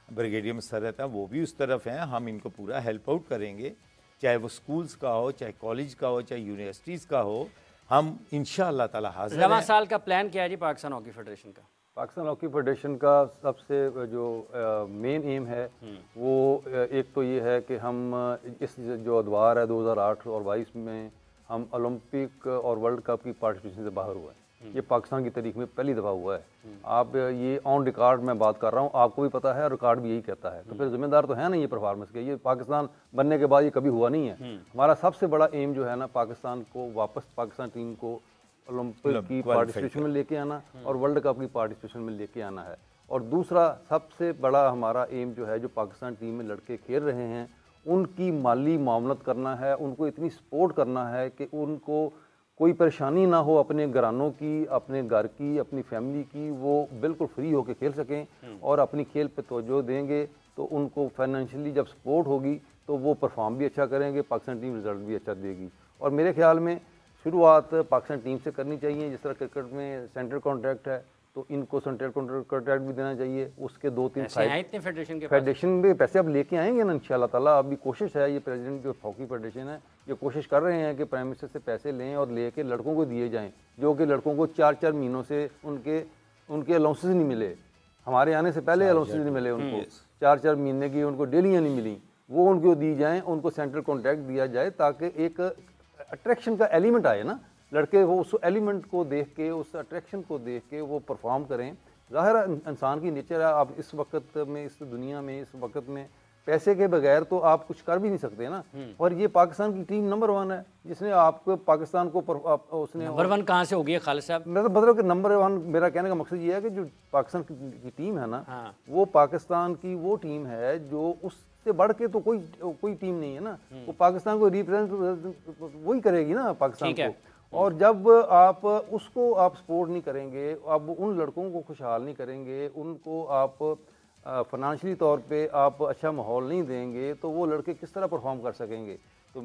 ब्रिगेडियर मसरत हैं वो भी उस तरफ हैं। हम इनको पूरा हेल्प आउट करेंगे, चाहे वो स्कूल्स का हो, चाहे कॉलेज का हो, चाहे यूनिवर्सिटीज़ का हो। हम इंशाअल्लाह ताला हाज़िर हैं। रवां साल का प्लान क्या है जी पाकिस्तान हॉकी फेडरेशन का? पाकिस्तान हॉकी फेडरेशन का सबसे जो मेन एम है वो एक तो ये है कि हम इस जो अदवार है 2008 और 22 में हम ओलंपिक और वर्ल्ड कप की पार्टिसिपेशन से बाहर हुए हैं। ये पाकिस्तान की तारीख में पहली दफ़ा हुआ है। आप ये ऑन रिकॉर्ड मैं बात कर रहा हूँ, आपको भी पता है, रिकॉर्ड भी यही कहता है। तो फिर जिम्मेदार तो है ना ये परफॉर्मेंस के। ये पाकिस्तान बनने के बाद ये कभी हुआ नहीं है। हमारा सबसे बड़ा एम जो है ना, पाकिस्तान को वापस, पाकिस्तान टीम को ओलंपिक की पार्टिसिपेशन में लेके आना और वर्ल्ड कप की पार्टिसिपेशन में लेके आना है। और दूसरा सबसे बड़ा हमारा एम जो है, जो पाकिस्तान टीम में लड़के खेल रहे हैं उनकी माली मामलत करना है, उनको इतनी सपोर्ट करना है कि उनको कोई परेशानी ना हो, अपने घरानों की, अपने घर की, अपनी फैमिली की, वो बिल्कुल फ्री होकर खेल सकें और अपनी खेल पे तवज्जो देंगे तो उनको फाइनेंशियली जब सपोर्ट होगी तो वो परफॉर्म भी अच्छा करेंगे, पाकिस्तान टीम रिजल्ट भी अच्छा देगी। और मेरे ख्याल में शुरुआत पाकिस्तान टीम से करनी चाहिए। जिस तरह क्रिकेट में सेंट्रल कॉन्ट्रैक्ट है तो इनको सेंट्रल कॉन्ट्रैक्ट भी देना चाहिए। उसके 2-3 फेडरेशन में पैसे अब लेके आएंगे ना इंशाल्लाह ताला। अभी कोशिश है, ये प्रेसिडेंट जो हॉकी फेडरेशन है ये कोशिश कर रहे हैं कि प्राइम मिनिस्टर से पैसे लें और लेके लड़कों को दिए जाएं, जो कि लड़कों को 4-4 महीनों से उनके अलाउंसेस नहीं मिले। हमारे आने से पहले अलाउंसेस नहीं मिले उनको, 4-4 महीने की उनको डेलियाँ नहीं मिली, वो उनको दी जाएँ, उनको सेंट्रल कॉन्ट्रैक्ट दिया जाए ताकि एक अट्रैक्शन का एलिमेंट आए ना, लड़के वो उस एलिमेंट को देख के, उस अट्रैक्शन को देख के वो परफॉर्म करें। ज़ाहिर है इंसान की नेचर है, आप इस वक्त में, इस दुनिया में, इस वक्त में पैसे के बगैर तो आप कुछ कर भी नहीं सकते ना। और ये पाकिस्तान की टीम नंबर 1 है जिसने आपको पाकिस्तान को उसने नंबर 1 कहाँ से हो गई है खालिद साहब? मैं तो मतलब कि नंबर 1, मेरा कहने का मकसद ये है कि जो पाकिस्तान की टीम है ना, वो पाकिस्तान की वो टीम है जो उससे बढ़ के तो कोई टीम नहीं है ना। वो पाकिस्तान को रिप्रेजेंट वही करेगी ना पाकिस्तान को। और जब आप उसको आप सपोर्ट नहीं करेंगे, अब उन लड़कों को खुशहाल नहीं करेंगे, उनको आप फाइनेंशियली तौर पे आप अच्छा माहौल नहीं देंगे तो वो लड़के किस तरह परफॉर्म कर सकेंगे। तो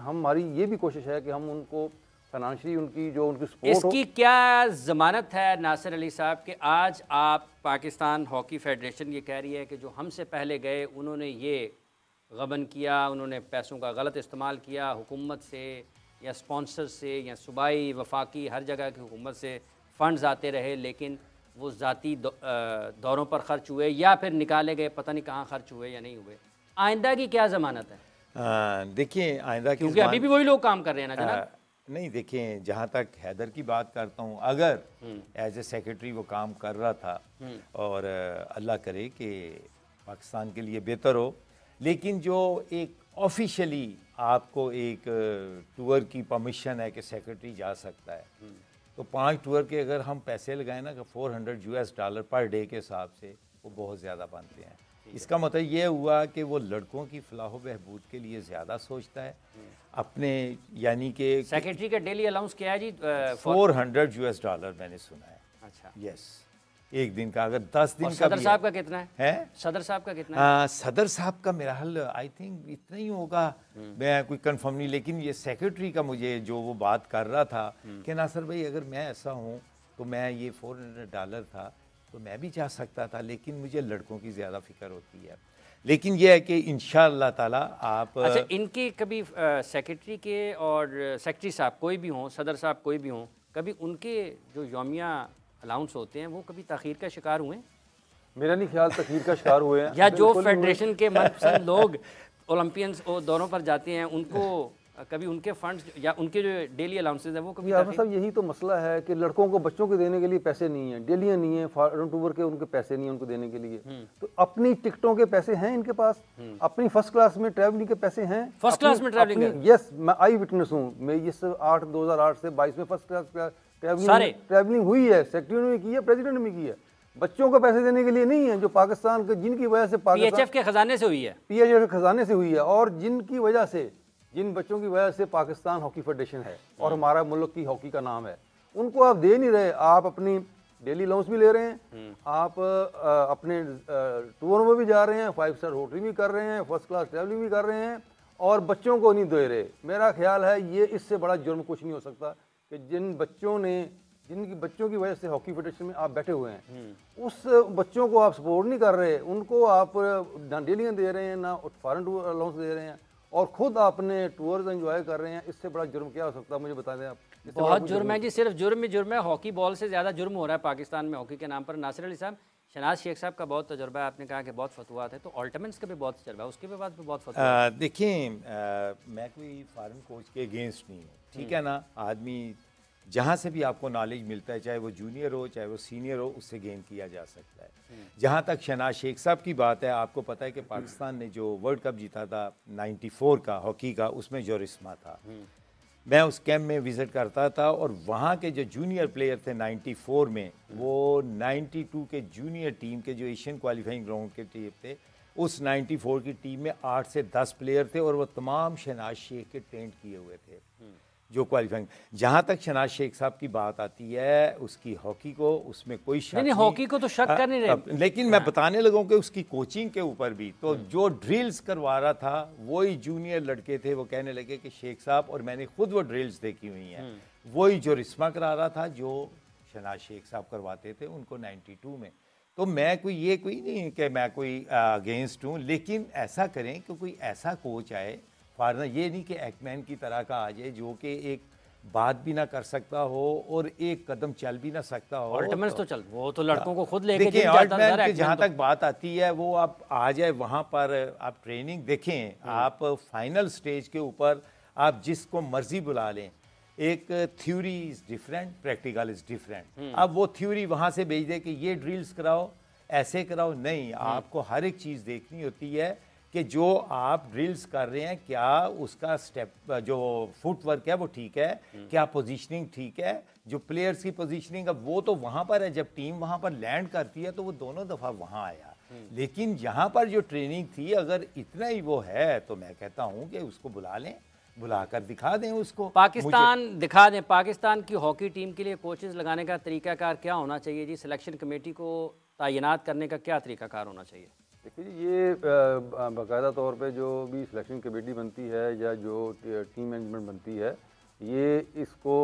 हमारी ये भी कोशिश है कि हम उनको फाइनेंशियली उनकी सपोर्ट इसकी क्या ज़मानत है नासिर अली साहब कि आज आप पाकिस्तान हॉकी फेडरेशन ये कह रही है कि जो हमसे पहले गए उन्होंने ये गबन किया, उन्होंने पैसों का गलत इस्तेमाल किया, हुकूमत से या स्पॉन्सर से या सूबाई वफाकी हर जगह की हुकूमत से फ़ंड्स आते रहे, लेकिन वो ज़ाती दौरों पर ख़र्च हुए या फिर निकाले गए, पता नहीं कहाँ ख़र्च हुए या नहीं हुए। आइंदा की क्या ज़मानत है? देखिए आइंदा की, क्योंकि अभी भी वही लोग काम कर रहे हैं ना जनाब। नहीं, देखें, जहाँ तक हैदर की बात करता हूँ, अगर एज ए सेक्रेटरी वो काम कर रहा था और अल्लाह करे कि पाकिस्तान के लिए बेहतर हो, लेकिन जो एक ऑफिशियली आपको एक टूर की परमिशन है कि सेक्रेटरी जा सकता है, तो 5 टूर के अगर हम पैसे लगाए ना कि $400 पर डे के हिसाब से, वो बहुत ज़्यादा बनते हैं। इसका मतलब ये हुआ कि वो लड़कों की फलाह बहबूद के लिए ज़्यादा सोचता है अपने, यानी कि सेक्रेटरी का डेली अलाउंस क्या है जी? $400 मैंने सुना है। अच्छा, यस, एक दिन का। अगर 10 दिन का सदर साहब का कितना है? सदर साहब का कितना है? सदर साहब का मेरा हाल आई थिंक इतना ही होगा, मैं कोई कंफर्म नहीं। लेकिन ये सेक्रेटरी का मुझे जो वो बात कर रहा था कि नासिर भाई अगर मैं ऐसा हूँ तो मैं ये $400 था तो मैं भी जा सकता था, लेकिन मुझे लड़कों की ज़्यादा फिक्र होती है। लेकिन यह है कि इंशाअल्लाह ताला आप अच्छा, इनके कभी सेक्रेटरी के और सेक्रेटरी साहब कोई भी हों, सदर साहब कोई भी हों, कभी उनके जो यौमिया अलाउंस होते हैं वो कभी ताख़ीर का शिकार हुए? मेरा नहीं ख्याल ताख़ीर का शिकार हुए हैं। या जो फेडरेशन के मनपसंद लोग ओलंपियंस दौरों पर जाते हैं उनको कभी उनके फंड्स या उनके जो डेली अलाउंसेज हैं वो कभी? साहब यही तो मसला है कि लड़कों को, बच्चों को देने के लिए पैसे नहीं है, डेलियाँ नहीं है, फॉरेन टूर के उनके पैसे नहीं है उनको देने के लिए। तो अपनी टिकटों के पैसे हैं इनके पास, अपनी फर्स्ट क्लास में ट्रैवलिंग के पैसे हैं। फर्स्ट क्लास में ट्रैवलिंग? यस, मैं आई विटनेस हूँ। मैं इस 2008 से 22 में फर्स्ट क्लास ट्रैवलिंग हुई है। सेक्रेटरी ने की है, प्रेसिडेंट ने की है। बच्चों को पैसे देने के लिए नहीं है, जो पाकिस्तान के, जिनकी वजह से PHF के खजाने से हुई है, PHF के खजाने से हुई है, और जिनकी वजह से, जिन बच्चों की वजह से पाकिस्तान हॉकी फेडरेशन है और हमारा मुल्क की हॉकी का नाम है, उनको आप दे नहीं रहे। आप अपनी डेली अलाउंस भी ले रहे हैं, आप अपने टूर में भी जा रहे हैं, 5 स्टार होटल भी कर रहे हैं, फर्स्ट क्लास ट्रैवलिंग भी कर रहे हैं, और बच्चों को नहीं दे रहे। मेरा ख्याल है ये इससे बड़ा जुर्म कुछ नहीं हो सकता कि जिनकी बच्चों की वजह से हॉकी फेडरेशन में आप बैठे हुए हैं, उस बच्चों को आप सपोर्ट नहीं कर रहे, उनको आप ना डेलियाँ दे रहे हैं, ना फॉरेन टूर अलाउंस दे रहे हैं, और खुद आपने टूर्स एंजॉय कर रहे हैं। इससे बड़ा जुर्म क्या हो सकता है, मुझे बता दें आप। बहुत जुर्म है जी, सिर्फ जुर्म ही जुर्म है। हॉकी बॉल से ज़्यादा जुर्म हो रहा है पाकिस्तान में हॉकी के नाम पर। नासिर अली साहब, शहनाज शेख साहब का बहुत तजुर्बा है, आपने कहा कि बहुत फतवात है, तो अल्टमेंट्स का भी बहुत तजुर्बा है, उसके भी बाद भी बहुत फतवा। देखिए, मैं कोई फॉरेन कोच के अगेंस्ट नहीं हूँ, ठीक है ना। आदमी जहाँ से भी आपको नॉलेज मिलता है, चाहे वो जूनियर हो चाहे वो सीनियर हो, उससे गेन किया जा सकता है। जहाँ तक शहनाज शेख साहब की बात है, आपको पता है कि पाकिस्तान ने जो वर्ल्ड कप जीता था 94 का हॉकी का, उसमें जोरिस्मा था। मैं उस कैंप में विज़िट करता था और वहाँ के जो जूनियर प्लेयर थे 94 में, वो 92 के जूनियर टीम के जो एशियन क्वालिफाइंग राउंड के टीम थे, उस 94 की टीम में 8 से 10 प्लेयर थे और वो तमाम शहनाज शेख के ट्रेंड किए हुए थे जो क्वालिफाइंग। जहाँ तक शहनाज शेख साहब की बात आती है, उसकी हॉकी को, उसमें कोई शक नहीं, हॉकी को तो शक कर नहीं रहे, लेकिन मैं बताने लगा कि उसकी कोचिंग के ऊपर भी तो जो ड्रिल्स करवा रहा था वही जूनियर लड़के थे। वो कहने लगे कि शेख साहब, और मैंने खुद वो ड्रिल्स देखी हुई हैं, वही जो रिस्मा करा रहा था जो शहनाज शेख साहब करवाते थे उनको 92 में। तो मैं कोई नहीं कि मैं कोई अगेंस्ट हूँ, लेकिन ऐसा करें कि कोई ऐसा कोच आए फॉरन, ये नहीं कि एक्टमैन की तरह का आ जाए जो कि एक बात भी ना कर सकता हो और एक कदम चल भी ना सकता हो। अल्टमेंट्स तो चल, वो तो लड़कों को खुद लेके देखिए, अल्टमैन की जहाँ तक बात आती है, वो आप आ जाए वहाँ पर, आप ट्रेनिंग देखें, आप फाइनल स्टेज के ऊपर आप जिसको मर्जी बुला लें, एक theory is different, practical is different. अब वो थ्योरी वहाँ से भेज दे कि ये ड्रिल्स कराओ, ऐसे कराओ, नहीं, आपको हर एक चीज़ देखनी होती है कि जो आप ड्रिल्स कर रहे हैं क्या उसका स्टेप जो फुटवर्क है वो ठीक है, क्या पोजीशनिंग ठीक है, जो प्लेयर्स की पोजीशनिंग है वो तो वहाँ पर है। जब टीम वहाँ पर लैंड करती है तो वो दोनों दफ़ा वहाँ आया, लेकिन यहाँ पर जो ट्रेनिंग थी, अगर इतना ही वो है तो मैं कहता हूँ कि उसको बुला लें, बुलाकर दिखा दें उसको, पाकिस्तान दिखा दें। पाकिस्तान की हॉकी टीम के लिए कोचेज़ लगाने का तरीकाकार क्या होना चाहिए जी? सिलेक्शन कमेटी को तैनात करने का क्या तरीकाकार होना चाहिए? देखिए जी, ये बाकायदा तौर पे जो भी सिलेक्शन कमेटी बनती है या जो टीम मैनेजमेंट बनती है, ये इसको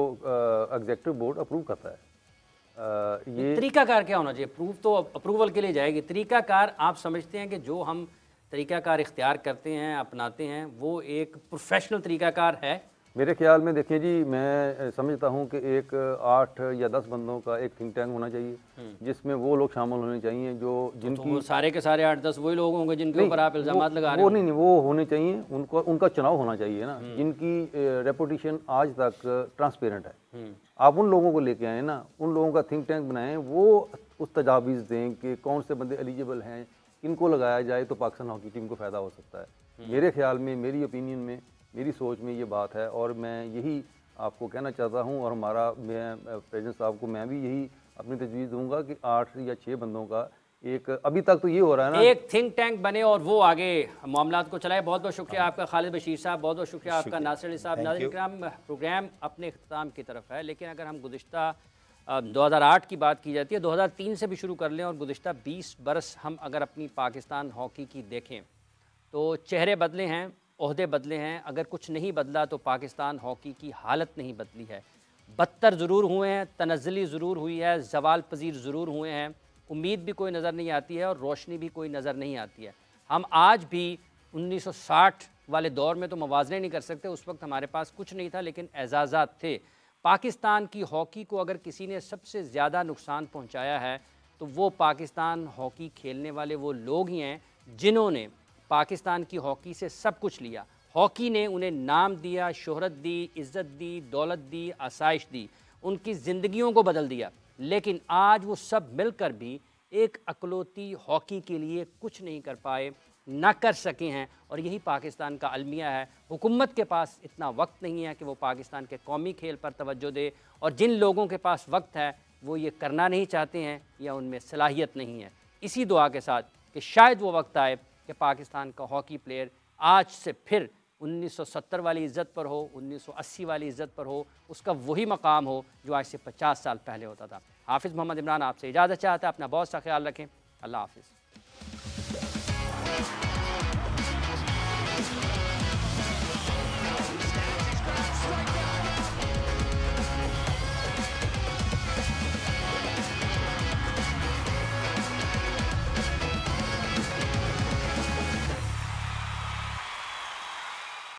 एग्जीक्यूटिव बोर्ड अप्रूव करता है। ये तरीकाकार क्या होना चाहिए? तो अप्रूवल के लिए जाएगी, तरीकाकार आप समझते हैं कि जो हम तरीकाकार इख्तियार करते हैं, अपनाते हैं, वो एक प्रोफेशनल तरीकाकार है? मेरे ख्याल में देखिए जी, मैं समझता हूँ कि एक 8 या 10 बंदों का एक थिंक टैंक होना चाहिए, जिसमें वो लोग शामिल होने चाहिए जो जिनकी तो सारे के सारे 8-10 वही लोग होंगे जिनके ऊपर आप इल्जाम लगा रहे हैं। वो नहीं, वो होने चाहिए, उनका चुनाव होना चाहिए ना, जिनकी रेपुटेशन आज तक ट्रांसपेरेंट है। आप उन लोगों को लेके आए ना, उन लोगों का थिंक टैंक बनाएं, वो उस तजावीज़ दें कि कौन से बंदे एलिजिबल हैं, किनको लगाया जाए तो पाकिस्तान हॉकी टीम को फ़ायदा हो सकता है। मेरे ख्याल में, मेरी ओपिनियन में, मेरी सोच में ये बात है, और मैं यही आपको कहना चाहता हूँ, और मैं प्रेसिडेंट साहब को मैं भी यही अपनी तजवीज़ दूंगा कि 8 या 6 बंदों का एक, अभी तक तो ये हो रहा है ना, एक थिंक टैंक बने और वो आगे मामलात को चलाए। बहुत बहुत शुक्रिया आपका खालिद बशीर साहब, बहुत बहुत शुक्रिया आपका नासिर अली साहब। नाज़रीन किराम, प्रोग्राम अपने इख्तिताम की तरफ है, लेकिन अगर हम गुज़िश्ता 2008 की बात की जाती है, 2003 से भी शुरू कर लें और गुज़िश्ता 20 बरस हम अगर अपनी पाकिस्तान हॉकी की देखें तो चेहरे बदले हैं, ओहदे बदले हैं। अगर कुछ नहीं बदला तो पाकिस्तान हॉकी की हालत नहीं बदली है। बदतर ज़रूर हुए हैं, तनज़्ज़ुली ज़रूर हुई है, ज़वाल पजीर ज़रूर हुए हैं, उम्मीद भी कोई नज़र नहीं आती है और रोशनी भी कोई नज़र नहीं आती है। हम आज भी 1960 वाले दौर में तो मवाज़ने नहीं कर सकते, उस वक्त हमारे पास कुछ नहीं था, लेकिन एजाज़ात थे। पाकिस्तान की हॉकी को अगर किसी ने सबसे ज़्यादा नुकसान पहुँचाया है तो वो पाकिस्तान हॉकी खेलने वाले वो लोग ही हैं जिन्होंने पाकिस्तान की हॉकी से सब कुछ लिया। हॉकी ने उन्हें नाम दिया, शोहरत दी, इज़्ज़त दी, दौलत दी, आसाइश दी, उनकी ज़िंदगियों को बदल दिया, लेकिन आज वो सब मिलकर भी एक अकलौती हॉकी के लिए कुछ नहीं कर पाए, ना कर सके हैं। और यही पाकिस्तान का अलमिया है। हुकूमत के पास इतना वक्त नहीं है कि वो पाकिस्तान के कौमी खेल पर तवज्जो दे, और जिन लोगों के पास वक्त है वो ये करना नहीं चाहते हैं या उनमें सलाहियत नहीं है। इसी दुआ के साथ कि शायद वो वक्त आए कि पाकिस्तान का हॉकी प्लेयर आज से फिर 1970 वाली इज़्ज़त पर हो, 1980 वाली इज़्ज़त पर हो, उसका वही मकाम हो जो आज से 50 साल पहले होता था। हाफिज़ मोहम्मद इमरान आपसे इजाज़त चाहता है। अपना बहुत सा ख्याल रखें। अल्लाह हाफिज़।